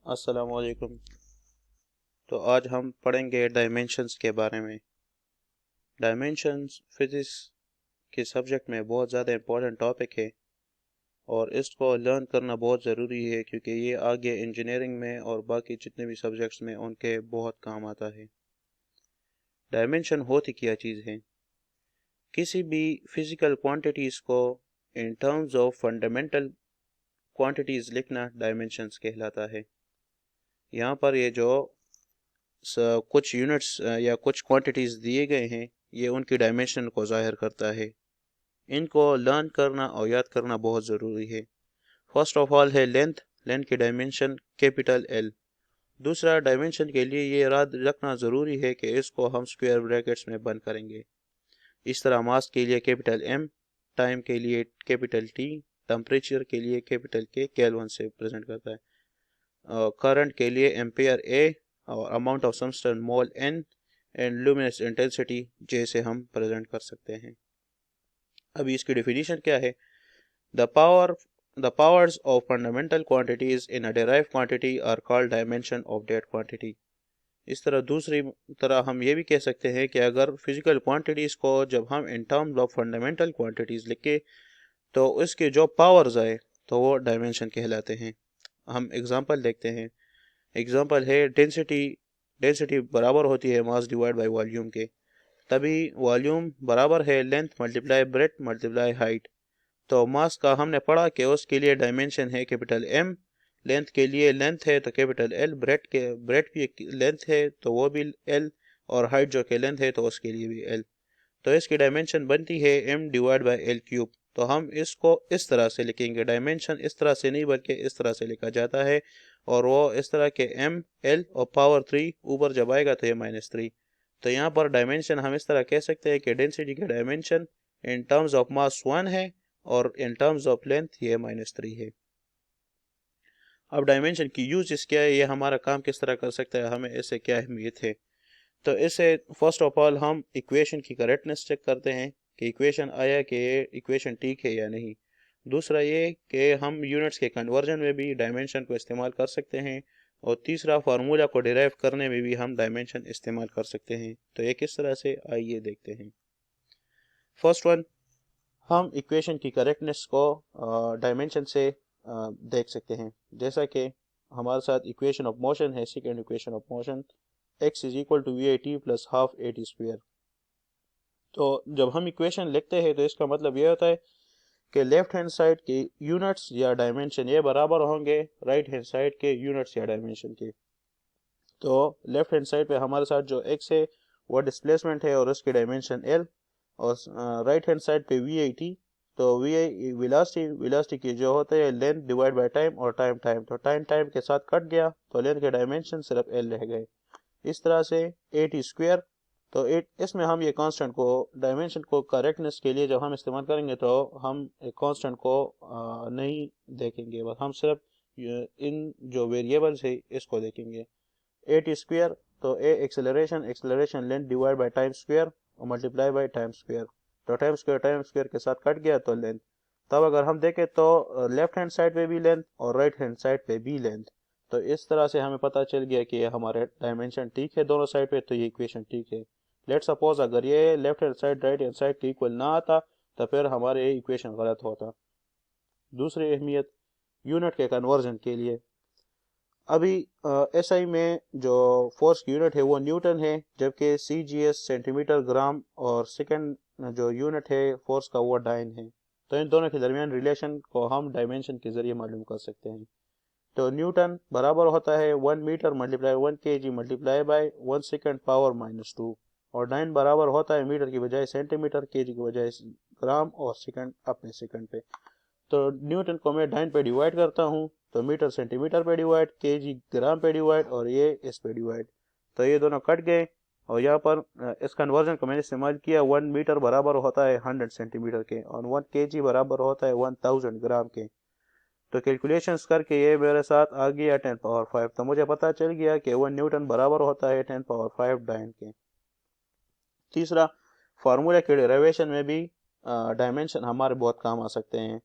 अस्सलाम वालेकुम। तो आज हम पढ़ेंगे डायमेंशंस के बारे में। डायमेंशंस फिज़िक्स के सब्जेक्ट में बहुत ज़्यादा इम्पोर्टेंट टॉपिक है और इसको लर्न करना बहुत ज़रूरी है क्योंकि ये आगे इंजीनियरिंग में और बाकी जितने भी सब्जेक्ट्स में उनके बहुत काम आता है। डायमेंशन होती क्या चीज़ है? किसी भी फिज़िकल क्वांटिटीज़ को in terms of fundamental quantities लिखना डायमेंशंस कहलाता है। यहाँ पर ये जो कुछ यूनिट्स या कुछ क्वांटिटीज़ दिए गए हैं, ये उनकी डायमेंशन को ज़ाहिर करता है। इनको लर्न करना और याद करना बहुत ज़रूरी है। फर्स्ट ऑफ ऑल है लेंथ। लेंथ की डायमेंशन कैपिटल एल। दूसरा, डायमेंशन के लिए ये याद रखना ज़रूरी है कि इसको हम स्क्वायर ब्रैकेट्स में बंद करेंगे। इस तरह मास के लिए कैपिटल एम, टाइम के लिए कैपिटल टी, टेम्परेचर के लिए कैपिटल के, केल्विन से प्रेजेंट करता है। करंट के लिए एम्पेयर ए और amount of substance mole N and luminous intensity J से हम प्रेजेंट कर सकते हैं। अभी इसकी डेफिनेशन क्या है? The powers of fundamental quantities in a derived quantity are called dimension of that quantity. इस तरह दूसरी तरह हम ये भी कह सकते हैं कि अगर फिजिकल क्वांटिटीज़ को जब हम in terms of fundamental quantities लिखे तो उसके जो पावर्स आए तो वो डायमेंशन कहलाते हैं। हम एग्जांपल देखते हैं। एग्जांपल है डेंसिटी। डेंसिटी बराबर होती है मास डिवाइड बाय वॉल्यूम के। तभी वॉल्यूम बराबर है length multiply breadth multiply height. तो मास का हमने पढ़ा कि उसके लिए डायमेंशन है कैपिटल एम। लेंथ के लिए लेंथ है तो कैपिटल एल। ब्रेड्थ भी लेंथ है तो वो भी एल। और हाइट जो कि लेंथ है तो उसके लिए भी एल। तो इसकी डायमेंशन बनती है M divide by L cube. तो हम इसको इस तरह से लिखेंगे। डायमेंशन इस तरह से नहीं बल्कि इस तरह से लिखा जाता है और वो इस तरह के एम एल और पावर 3 ऊपर जब आएगा तो ये -3। तो यहाँ पर डायमेंशन हम इस तरह कह सकते हैं कि डेंसिटी की dimension in terms of mass 1 है और इन टर्म्स ऑफ लेंथ ये -3 है। अब डायमेंशन की यूज क्या है, ये हमारा काम किस तरह कर सकता है, हमें इससे क्या अहमियत है? तो इससे फर्स्ट ऑफ ऑल हम इक्वेशन की करेक्टनेस चेक करते हैं कि इक्वेशन आया कि ये इक्वेशन ठीक है या नहीं। दूसरा ये कि हम यूनिट्स के कन्वर्जन में भी डायमेंशन को इस्तेमाल कर सकते हैं। और तीसरा, फार्मूला को डिराइव करने में भी हम डायमेंशन इस्तेमाल कर सकते हैं। तो ये किस तरह से, आइए देखते हैं। फर्स्ट वन, हम इक्वेशन की करेक्टनेस को डायमेंशन से देख सकते हैं। जैसा कि हमारे साथ इक्वेशन ऑफ मोशन है, second equation of motion, x is equal to V I T plus half A T square. तो जब हम इक्वेशन लिखते हैं तो इसका मतलब ये होता है कि लेफ्ट हैंड साइड के यूनिट्स या डायमेंशन ये बराबर होंगे राइट हैंड साइड के यूनिट्स या डायमेंशन के। तो लेफ्ट हैंड साइड पे हमारे साथ जो x है वो डिस्प्लेसमेंट है और उसकी डायमेंशन l। और राइट हैंड साइड पे वी आई टी, तो वी आई वेलोसिटी, वेलोसिटी की जो होता है लेंथ डिवाइड बाय टाइम और टाइम टाइम, तो टाइम टाइम के साथ कट गया तो लेंथ के डायमेंशन सिर्फ l रह गए। इस तरह से ए टी स्क्वेयर। तो एट इसमें हम ये कांस्टेंट को, डायमेंशन को करेक्टनेस के लिए जब हम इस्तेमाल करेंगे तो हम एक कांस्टेंट को नहीं देखेंगे, बस हम सिर्फ इन जो वेरिएबल्स है इसको देखेंगे। ए टी स्क्वेयर, तो a acceleration, acceleration length divide by time square और मल्टीप्लाई बाय टाइम स्क्वेयर। तो टाइम स्क्वेयर के साथ कट गया तो लेंथ। तब अगर हम देखें तो लेफ्ट हैंड साइड पे भी लेंथ और राइट हैंड साइड पे भी लेंथ। तो इस तरह से हमें पता चल गया कि ये हमारे डायमेंशन ठीक है दोनों साइड पे, तो ये इक्वेशन ठीक है। लेट सपोज अगर ये left hand side right hand side के इक्वल ना आता तो फिर हमारे ये इक्वेशन गलत होता। दूसरी अहमियत यूनिट के कन्वर्जन के लिए। अभी एसआई में जो फोर्स की यूनिट है वो न्यूटन है, जबकि सीजीएस सेंटीमीटर ग्राम और सेकंड जो यूनिट है फोर्स का वो डाइन है। तो इन दोनों के दरमियान रिलेशन को हम डायमेंशन के जरिए मालूम कर सकते हैं। तो न्यूटन बराबर होता है 1 metre multiply 1 kg multiply by 1 second power -2। और डाइन बराबर होता है मीटर की बजाय सेंटीमीटर, केजी की बजाय ग्राम और सेकंड अपने सेकंड पे। तो न्यूटन को मैं डाइन पे डिवाइड करता हूँ तो मीटर सेंटीमीटर पे डिवाइड, केजी ग्राम पे डिवाइड और ये इस पे डिवाइड। तो ये दोनों कट गए और यहाँ पर इस कन्वर्जन को मैंने इस्तेमाल किया। 1 मीटर बराबर होता है 100 सेंटीमीटर के और 1 kg बराबर होता है 1000 ग्राम के। तो कैलकुलेशंस करके ये मेरे साथ आ गया 10 पावर 5। तो मुझे पता चल गया कि 1 न्यूटन बराबर होता है 10 पावर 5 डाइन के। तीसरा, फार्मूला के डेरिवेशन में भी डायमेंशन हमारे बहुत काम आ सकते हैं।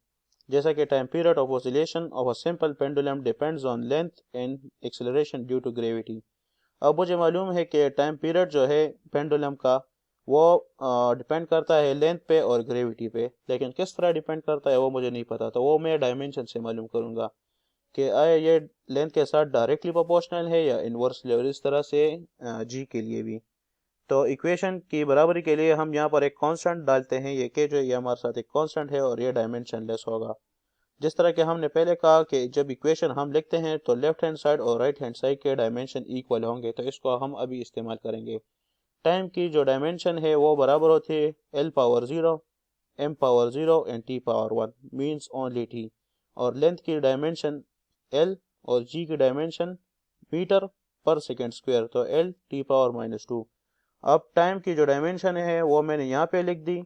जैसा कि time period of oscillation of a simple pendulum depends on length and acceleration due to gravity. अब मुझे मालूम है कि टाइम पीरियड जो है पेंडुलम का वो डिपेंड करता है लेंथ पे और ग्रेविटी पे, लेकिन किस तरह डिपेंड करता है वो मुझे नहीं पता, तो वो मैं डायमेंशन से मालूम करूँगा कि आया ये लेंथ के साथ डायरेक्टली प्रोपोर्शनल है या इन्वर्सली, और इस तरह से जी के लिए भी। तो इक्वेशन की बराबरी के लिए हम यहाँ पर एक कांस्टेंट डालते हैं, ये के जो ये हमारे साथ एक कांस्टेंट है और ये डायमेंशन लेस होगा। जिस तरह के हमने पहले कहा कि जब इक्वेशन हम लिखते हैं तो लेफ्ट हैंड साइड और राइट हैंड साइड के डायमेंशन इक्वल होंगे, तो इसको हम अभी इस्तेमाल करेंगे। टाइम की जो डायमेंशन है वो बराबर होती है L power 0, M power 0 and T power 1 means only T। और लेंथ की डायमेंशन L और G की डायमेंशन मीटर पर सेकेंड स्क्वायर, तो L T पावर -2। अब टाइम की जो डायमेंशन है वो मैंने यहाँ पे लिख दी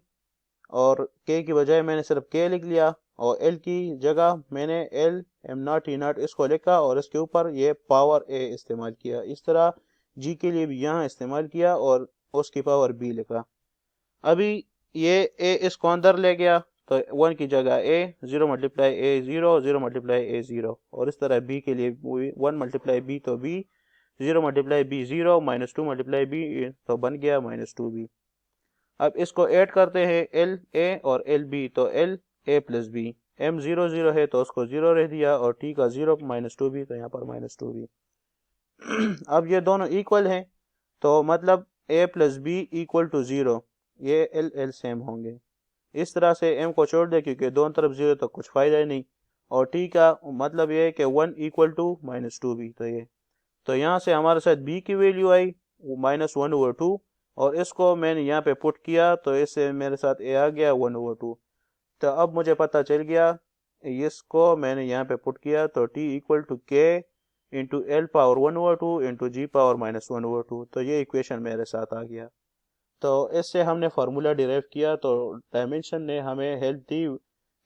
और K की बजाय मैंने सिर्फ K लिख लिया, और L की जगह मैंने L M0 T0 इसको लिखा और इसके ऊपर ये पावर A इस्तेमाल किया। इस तरह G के लिए भी यहाँ इस्तेमाल किया और उसकी पावर B लिखा। अभी ये A इसको अंदर ले गया तो 1 की जगह A, 0 multiply A 0, 0 multiply A 0, और इस तरह B के लिए 1 मल्टीप्लाई B तो B, 0 multiply B 0, -2 multiply B तो बन गया -2B। अब इसको ऐड करते हैं L A और L B, तो L A plus B। M 0 0 है तो उसको 0 रह दिया, और T का 0 -2B तो यहाँ पर -2B। अब ये दोनों इक्वल हैं तो मतलब A plus B equal to 0, ये L L सेम होंगे। इस तरह से M को छोड़ दे क्योंकि दोनों तरफ 0 तो कुछ फ़ायदा ही नहीं, और T का मतलब ये है कि 1 इक्वल टू -2B, तो ये तो यहाँ से हमारे साथ B की वैल्यू आई -1/2, और इसको मैंने यहाँ पे पुट किया तो इससे मेरे साथ A आ गया 1/2। तो अब मुझे पता चल गया, इसको मैंने यहाँ पे पुट किया तो T equal to K into L power 1/2 into G power -1/2, तो ये इक्वेशन मेरे साथ आ गया। तो इससे हमने फार्मूला डिराइव किया, तो डायमेंशन ने हमें हेल्प दी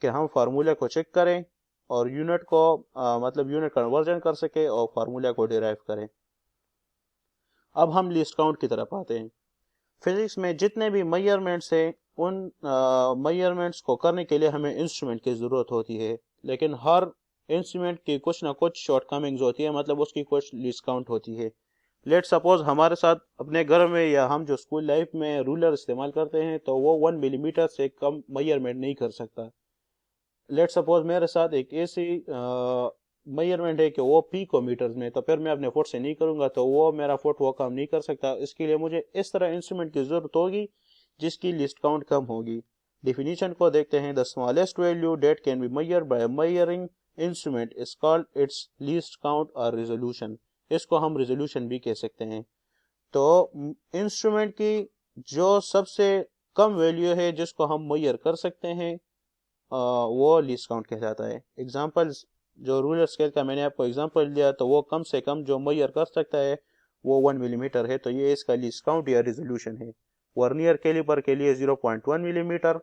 कि हम फार्मूला को चेक करें और यूनिट को मतलब यूनिट कन्वर्जन कर सके और फार्मूला को डिराइव करें। अब हम लीस्ट काउंट की तरफ आते हैं। फिजिक्स में जितने भी मेजरमेंट्स हैं उन मेजरमेंट्स को करने के लिए हमें इंस्ट्रूमेंट की ज़रूरत होती है, लेकिन हर इंस्ट्रूमेंट की कुछ ना कुछ शॉर्टकमिंग्स होती है, मतलब उसकी कुछ लीस्ट काउंट होती है। लेट सपोज हमारे साथ अपने घर में या हम जो स्कूल लाइफ में रूलर इस्तेमाल करते हैं तो वो 1 मिलीमीटर से कम मेजरमेंट नहीं कर सकता। लेट सपोज मेरे साथ एक ऐसी मेजरमेंट है कि वो पिकोमीटर्स में, तो फिर मैं अपने फुट से नहीं करूंगा तो वो मेरा फुट वो काम नहीं कर सकता। इसके लिए मुझे इस तरह इंस्ट्रूमेंट की जरूरत होगी जिसकी लिस्ट काउंट कम होगी। डिफिनीशन को देखते हैं। The smallest value date can be measure by measuring instrument is called its least count और रेजोल्यूशन। इसको हम रेजोल्यूशन भी कह सकते हैं। तो इंस्ट्रूमेंट की जो सबसे कम वैल्यू है जिसको हम मेजर कर सकते हैं वो लीस्ट काउंट कहलाता है। एग्जांपल्स जो रूलर स्केल का मैंने आपको एग्जांपल दिया तो वो कम से कम जो मेजर कर सकता है वो 1 मिलीमीटर है, तो ये इसका लीस्ट काउंट या रेजोल्यूशन है। वर्नियर कैलिपर के लिए 0.1 मिलीमीटर,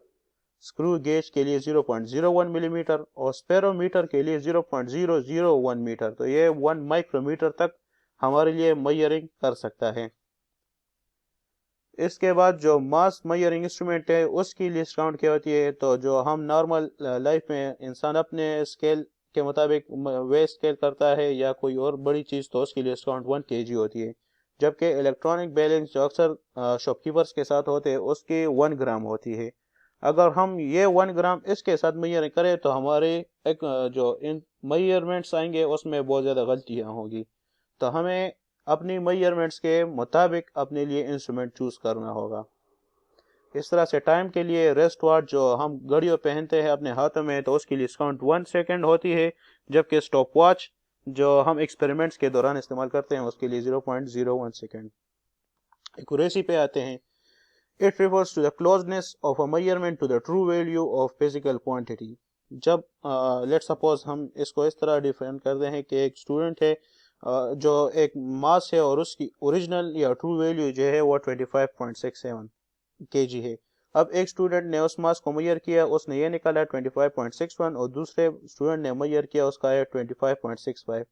स्क्रू गेज के लिए 0.01 मिलीमीटर और स्पेरोमीटर के लिए 0.001 मीटर, तो ये 1 माइक्रोमीटर तक हमारे लिए मेजरिंग कर सकता है। इसके बाद जो मास मेजरिंग इंस्ट्रूमेंट है उसकी लिस्ट काउंट क्या होती है, तो जो हम नॉर्मल लाइफ में इंसान अपने स्केल के मुताबिक वे स्केल करता है या कोई और बड़ी चीज़, तो उसकी लिस्ट काउंट 1 kg होती है। जबकि इलेक्ट्रॉनिक बैलेंस जो अक्सर शॉपकीपर्स के साथ होते हैं उसकी 1 ग्राम होती है। अगर हम ये 1 ग्राम इसके साथ मेजर करें तो हमारे एक जो इन मेजरमेंट्स आएंगे उसमें बहुत ज़्यादा गलतियाँ होगी, तो हमें अपनी मेजरमेंट्स के मुताबिक अपने लिए इंस्ट्रूमेंट चूज करना होगा। इस तरह से टाइम के लिए रेस्ट वॉच जो हम घड़ियों पहनते हैं अपने हाथों में तो उसकी डिस्काउंट 1 सेकेंड होती है, जबकि स्टॉप वॉच जो हम एक्सपेरिमेंट्स के दौरान इस्तेमाल करते हैं उसके लिए 0.01 सेकेंड। एक्यूरेसी पे आते हैं। It refers to the closeness of a measurement to the true value of physical quantity. जब लेट सपोज हम इसको इस तरह डिफाइन करते हैं कि एक स्टूडेंट है जो एक मास है और उसकी ओरिजिनल या ट्रू वैल्यू जो है वो 25.67 kg है। अब एक स्टूडेंट ने उस मास को मेजर किया, उसने ये निकाला 25.61 और दूसरे स्टूडेंट ने मेजर किया उसका है 25.65।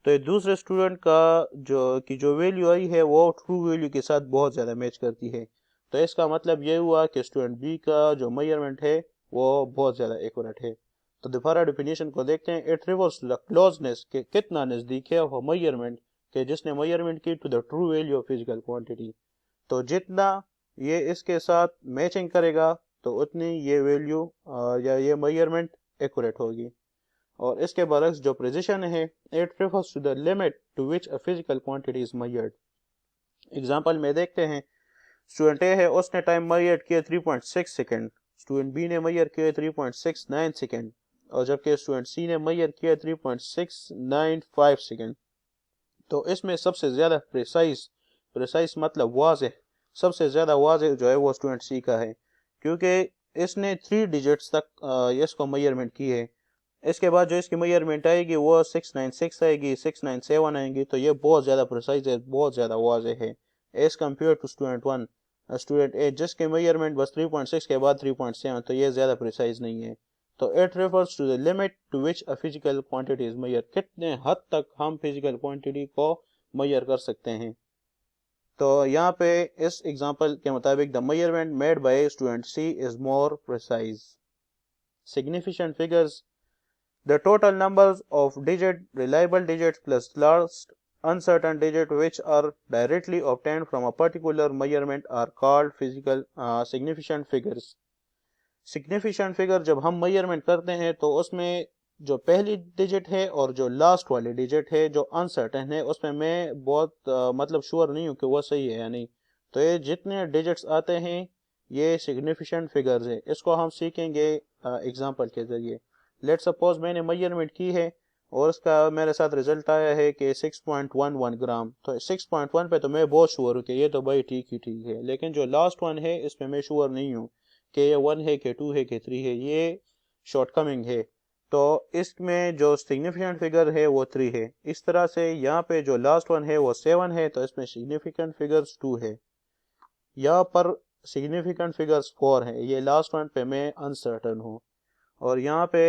तो ये दूसरे स्टूडेंट का जो वैल्यू आई है वो ट्रू वैल्यू के साथ बहुत ज़्यादा मैच करती है। तो इसका मतलब ये हुआ कि स्टूडेंट बी का जो मेजरमेंट है वो बहुत ज़्यादा एक्यूरेट है। तो दोबारा डिफिनेशन को देखते हैं। It refers to the closeness के कितना नज़दीक है ऑफ मेजरमेंट के जिसने मेजरमेंट की to the true value of physical quantity. तो जितना ये इसके साथ मैचिंग करेगा तो उतनी ये वैल्यू या ये मेजरमेंट एक्यूरेट होगी। और इसके बरक्स जो प्रिसिशन है, it refers to the limit to which a physical quantity is measured. Example में देखते हैं, स्टूडेंट ए है, उसने टाइम मेजर किया 3.6 सेकंड, स्टूडेंट बी ने मेजर किया 3.69 सेकंड और जबकि स्टूडेंट सी ने मेजर किया 3.695 सेकंड। तो इसमें सबसे ज़्यादा प्रिसाइज मतलब वाज़ेह, सबसे ज़्यादा वाज़ेह जो है वो स्टूडेंट सी का है, क्योंकि इसने 3 डिजिट्स तक इसको मेजरमेंट की है। इसके बाद जो इसकी मेजरमेंट आएगी वो 696 आएगी, 697 आएंगी। तो ये बहुत ज़्यादा प्रिसाइज है, बहुत ज़्यादा वाज़ेह है as compare to student one, student A जिसके मेजरमेंट बस 3.6 के बाद 3.7। तो ये ज़्यादा प्रिसाइज नहीं है। तो it refers to the limit to which a physical quantity is measure, कितने हद तक हम फिजिकल क्वांटिटी को मेजर कर सकते हैं। तो यहाँ पे इस एग्जांपल के मुताबिक the measurement made by student C is more precise. Significant figures, the total numbers of reliable digits plus last uncertain digit which are directly obtained from a particular measurement are called physical significant figures. Significant figure जब हम measurement करते हैं तो उसमें जो पहली digit है और जो लास्ट वाली डिजिट है जो अनसर्टेन है, उसमें मैं बहुत मतलब श्योर नहीं हूँ कि वो सही है या नहीं। तो ये जितने डिजिट्स आते हैं ये सिग्निफिकेंट फिगर्स है। इसको हम सीखेंगे एग्जांपल के जरिए। लेट सपोज मैंने मेजरमेंट की है और उसका मेरे साथ रिजल्ट आया है कि 6.11 ग्राम। तो 6.1 पे तो मैं बहुत श्योर हूँ कि ये तो भाई ठीक है, लेकिन जो लास्ट वन है इस पे मैं श्योर नहीं हूँ कि ये 1 है कि 2 है कि 3 है, ये शॉर्टकमिंग है। तो इसमें जो सिग्निफिकेंट फिगर है वो 3 है। इस तरह से यहाँ पे जो लास्ट वन है वो 7 है, तो इसमें सिग्निफिकेंट फिगर्स 2 है। यहाँ पर सिग्निफिकेंट फिगर्स 4 है, ये लास्ट वन पे मैं अनसर्टन हूँ। और यहाँ पे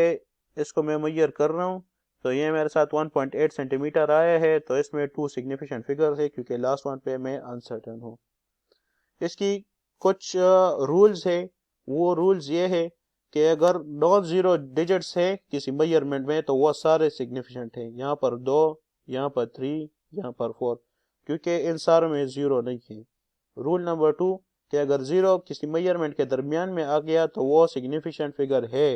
इसको मैं मेजर कर रहा हूँ तो ये मेरे साथ 1.8 सेंटीमीटर आया है। तो इसमें 2 सिग्निफिकेंट फिगर्स है क्योंकि लास्ट वन पे मैं अनसर्टन हूँ। इसकी कुछ रूल्स है। वो रूल्स ये है कि अगर नॉन जीरो डिजिट्स है किसी मेजरमेंट में तो वो सारे सिग्निफिकेंट है। यहाँ पर 2, यहाँ पर 3, यहाँ पर 4, क्योंकि इन सारों में जीरो नहीं है। रूल नंबर 2 कि अगर जीरो किसी मेजरमेंट के दरमियान में आ गया तो वो सिग्निफिकेंट फिगर है।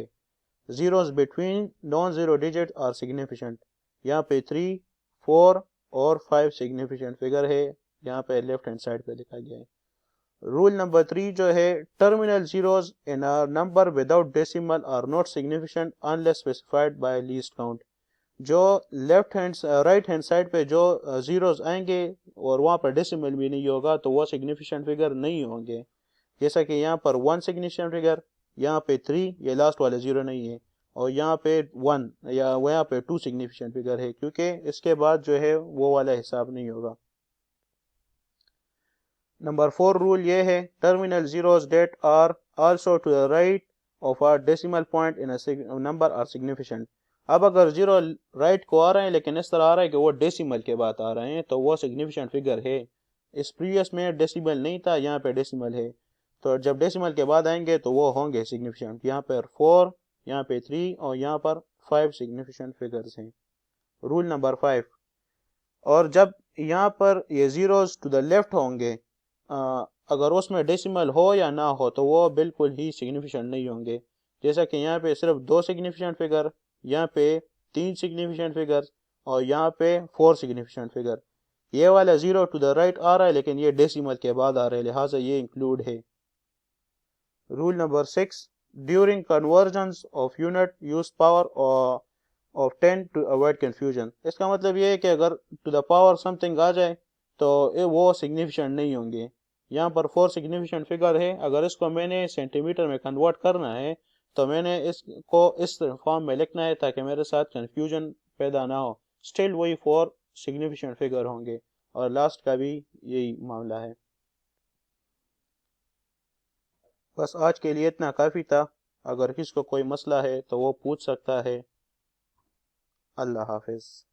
Zeros between non zero digit are significant. यहाँ पे 3, 4 और 5 सिग्निफिकेंट फिगर है, यहाँ पे लेफ्ट हैंड साइड पे लिखा गया है। रूल नंबर 3 जो है, terminal zeros in a number without decimal are not significant unless specified by least count. जो राइट हैंड साइड पे जो जीरोस आएंगे और वहाँ पर डेसिमल भी नहीं होगा तो वो सिग्निफिकेंट फिगर नहीं होंगे। जैसा कि यहाँ पर 1 सिग्निफिकेंट फिगर, यहाँ पे 3, ये लास्ट वाले 0 नहीं है, और यहाँ पे 1 या यहाँ पे 2 सिग्निफिकेंट फिगर है, क्योंकि इसके बाद जो है वो वाला हिसाब नहीं होगा। नंबर 4 रूल ये है, terminal zeros that are also to the right of a decimal point in a number are significant. अब अगर जीरो राइट को आ रहे हैं लेकिन इस तरह आ रहा है कि वो डेसिमल के बाद आ रहे हैं तो वो सिग्निफिकेंट फिगर है। इस प्रीवियस में डेसिमल नहीं था, यहाँ पे डेसिमल है, तो जब डेसिमल के बाद आएंगे तो वो होंगे सिग्निफिकेंट। यहाँ पर 4, यहाँ पे 3 और यहाँ पर 5 सिग्निफिकेंट फिगर्स हैं। रूल नंबर 5, और जब यहाँ पर ये जीरोस टू द लेफ्ट होंगे, अगर उसमें डेसिमल हो या ना हो तो वो बिल्कुल ही सिग्निफिकेंट नहीं होंगे। जैसा कि यहाँ पे सिर्फ 2 सिग्निफिकेंट फिगर, यहाँ पे 3 सिग्निफिकेंट फिगर और यहाँ पे 4 सिग्निफिकेंट फिगर। ये वाला 0 टू द राइट आ रहा है लेकिन ये डेसिमल के बाद आ रहा है, लिहाजा ये इंक्लूड है। Rule number 6, during conversions of unit use power of 10 to avoid confusion. इसका मतलब ये है कि अगर टू द पावर समथिंग आ जाए तो वो सिग्निफिकेंट नहीं होंगे। यहाँ पर 4 सिग्निफिकेंट फिगर है, अगर इसको मैंने सेंटीमीटर में कन्वर्ट करना है तो मैंने इसको इस फॉर्म में लिखना है ताकि मेरे साथ कंफ्यूजन पैदा ना हो। स्टिल वही 4 सिग्निफिकेंट फिगर होंगे और लास्ट का भी यही मामला है। बस आज के लिए इतना काफ़ी था। अगर किसी को कोई मसला है तो वो पूछ सकता है। अल्लाह हाफिज़।